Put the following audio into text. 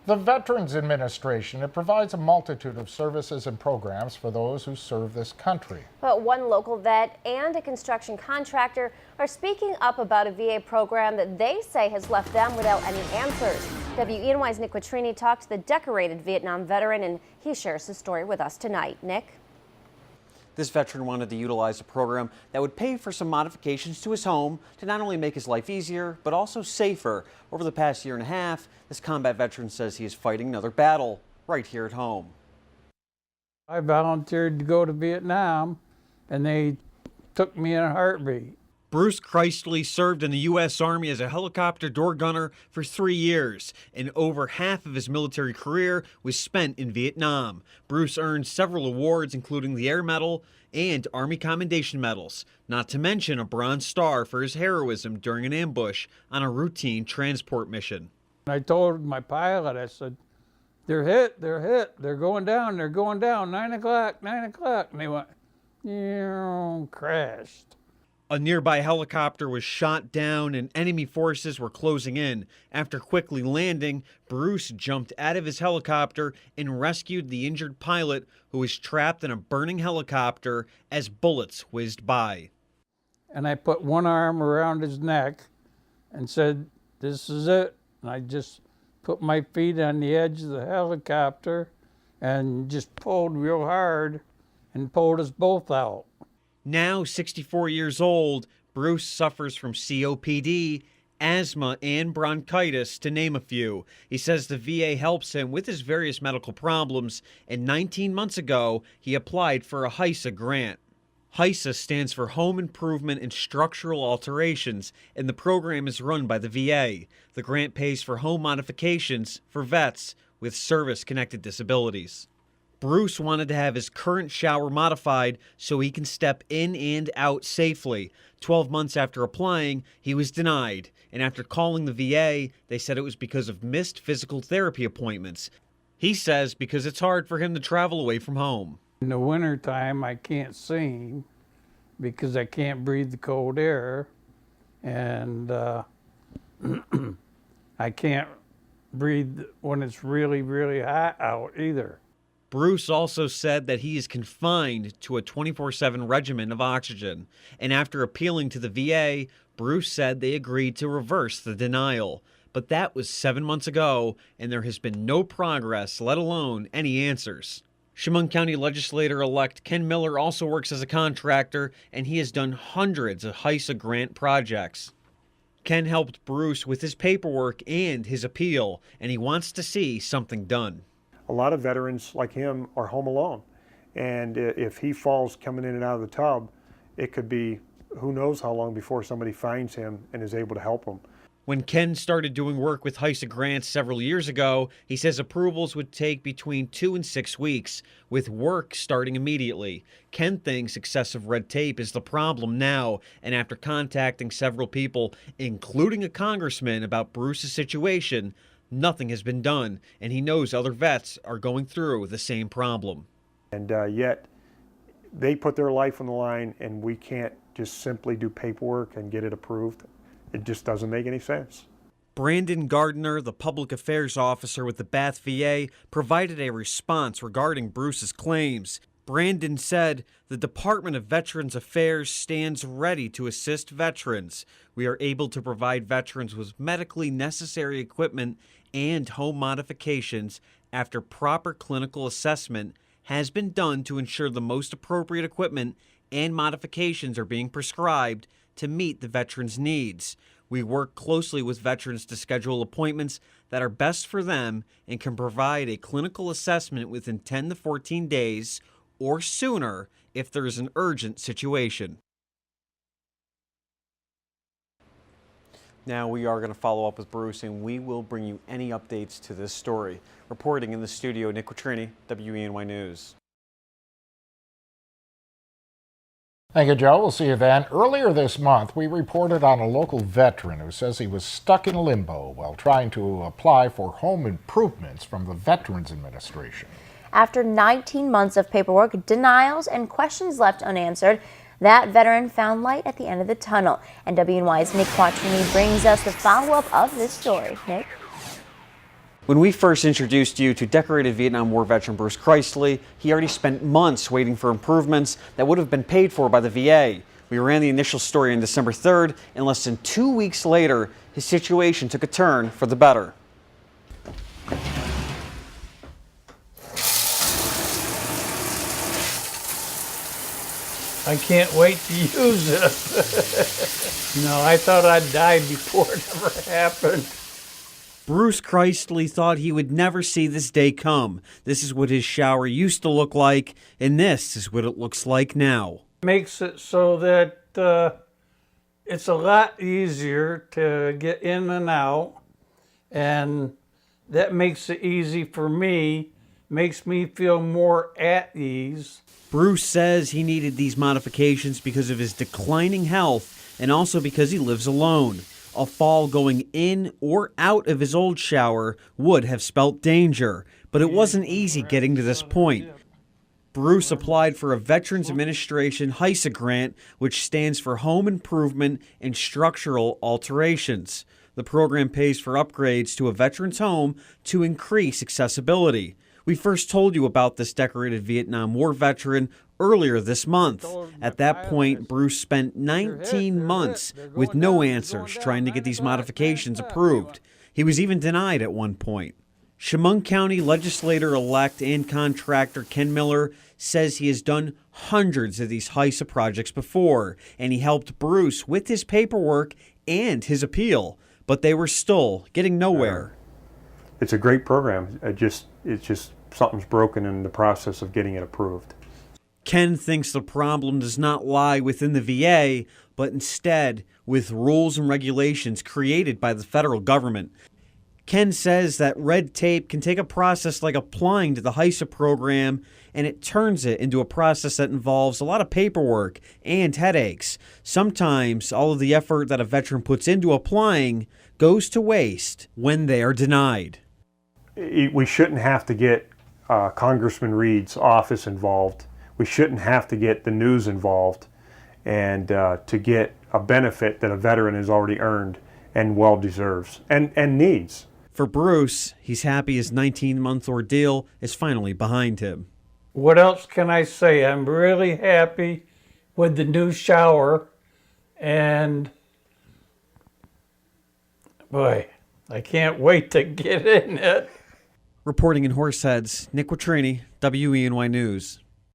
The Veterans Administration, it provides a multitude of services and programs for those who serve this country. But one local vet and a construction contractor are speaking up about a VA program that they say has left them without any answers. WENY's Nick Quattrini talked to the decorated Vietnam veteran, and he shares his story with us tonight. Nick? This veteran wanted to utilize a program that would pay for some modifications to his home to not only make his life easier, but also safer. Over the past year and a half, this combat veteran says he is fighting another battle right here at home. I volunteered to go to Vietnam, and they took me in a heartbeat. Bruce Christley served in the U.S. Army as a helicopter door gunner for 3 years, and over half of his military career was spent in Vietnam. Bruce earned several awards, including the Air Medal and Army Commendation Medals, not to mention a Bronze Star for his heroism during an ambush on a routine transport mission. I told my pilot, I said, they're hit, they're going down, 9 o'clock, 9 o'clock. And they went, crashed. A nearby helicopter was shot down and enemy forces were closing in. After quickly landing, Bruce jumped out of his helicopter and rescued the injured pilot who was trapped in a burning helicopter as bullets whizzed by. And I put one arm around his neck and said, this is it. And I just put my feet on the edge of the helicopter and just pulled real hard and pulled us both out. Now 64 years old, Bruce suffers from COPD, asthma, and bronchitis, to name a few. He says the VA helps him with his various medical problems, and 19 months ago, he applied for a HISA grant. HISA stands for Home Improvement and Structural Alterations, and the program is run by the VA. The grant pays for home modifications for vets with service-connected disabilities. Bruce wanted to have his current shower modified so he can step in and out safely. 12 months after applying, he was denied, and after calling the VA, they said it was because of missed physical therapy appointments. He says because it's hard for him to travel away from home. In the wintertime, I can't sing because I can't breathe the cold air, and I can't breathe when it's really, really hot out either. Bruce also said that he is confined to a 24/7 regimen of oxygen, and after appealing to the VA, Bruce said they agreed to reverse the denial. But that was 7 months ago, and there has been no progress, let alone any answers. Chemung County Legislator-elect Ken Miller also works as a contractor, and he has done hundreds of HISA grant projects. Ken helped Bruce with his paperwork and his appeal, and he wants to see something done. A lot of veterans like him are home alone, and if he falls coming in and out of the tub, it could be who knows how long before somebody finds him and is able to help him. When Ken started doing work with HISA grants several years ago, he says approvals would take between 2 and 6 weeks, with work starting immediately. Ken thinks excessive red tape is the problem now, and after contacting several people, including a congressman, about Bruce's situation, nothing has been done, and he knows other vets are going through the same problem. And yet, they put their life on the line, and we can't just simply do paperwork and get it approved. It just doesn't make any sense. Brandon Gardner, the public affairs officer with the Bath VA, provided a response regarding Bruce's claims. Brandon said, "The Department of Veterans Affairs stands ready to assist veterans. We are able to provide veterans with medically necessary equipment and home modifications after proper clinical assessment has been done to ensure the most appropriate equipment and modifications are being prescribed to meet the veterans' needs. We work closely with veterans to schedule appointments that are best for them and can provide a clinical assessment within 10 to 14 days or sooner if there is an urgent situation." Now we are going to follow up with Bruce, and we will bring you any updates to this story. Reporting in the studio, Nick Quattrini, WENY News. Thank you, Joe. We'll see you then. Earlier this month, we reported on a local veteran who says he was stuck in limbo while trying to apply for home improvements from the Veterans Administration. After 19 months of paperwork, denials, and questions left unanswered, that veteran found light at the end of the tunnel. And WNY's Nick Quattrini brings us the follow-up of this story. Nick? When we first introduced you to decorated Vietnam War veteran Bruce Christley, he already spent months waiting for improvements that would have been paid for by the VA. We ran the initial story on December 3rd, and less than 2 weeks later, his situation took a turn for the better. I can't wait to use it. No, I thought I'd die before it ever happened. Bruce Christley thought he would never see this day come. This is what his shower used to look like, and this is what it looks like now. Makes it so that it's a lot easier to get in and out, and that makes it easy for me, makes me feel more at ease. Bruce says he needed these modifications because of his declining health and also because he lives alone. A fall going in or out of his old shower would have spelt danger, but it wasn't easy getting to this point. Bruce applied for a Veterans Administration HISA grant, which stands for Home Improvement and Structural Alterations. The program pays for upgrades to a veteran's home to increase accessibility. We first told you about this decorated Vietnam War veteran earlier this month. At that point, Bruce spent 19 months with no answers trying to get these modifications approved. He was even denied at one point. Chemung County legislator-elect and contractor Ken Miller says he has done hundreds of these HISA projects before, and he helped Bruce with his paperwork and his appeal, but they were still getting nowhere. It's a great program. It's just something's broken in the process of getting it approved. Ken thinks the problem does not lie within the VA, but instead with rules and regulations created by the federal government. Ken says that red tape can take a process like applying to the HISA program and it turns it into a process that involves a lot of paperwork and headaches. Sometimes all of the effort that a veteran puts into applying goes to waste when they are denied. We shouldn't have to get Congressman Reed's office involved. We shouldn't have to get the news involved and to get a benefit that a veteran has already earned and well deserves and needs. For Bruce, he's happy his 19-month ordeal is finally behind him. What else can I say? I'm really happy with the new shower, and boy, I can't wait to get in it. Reporting in Horseheads, Nick Quattrini, WENY News.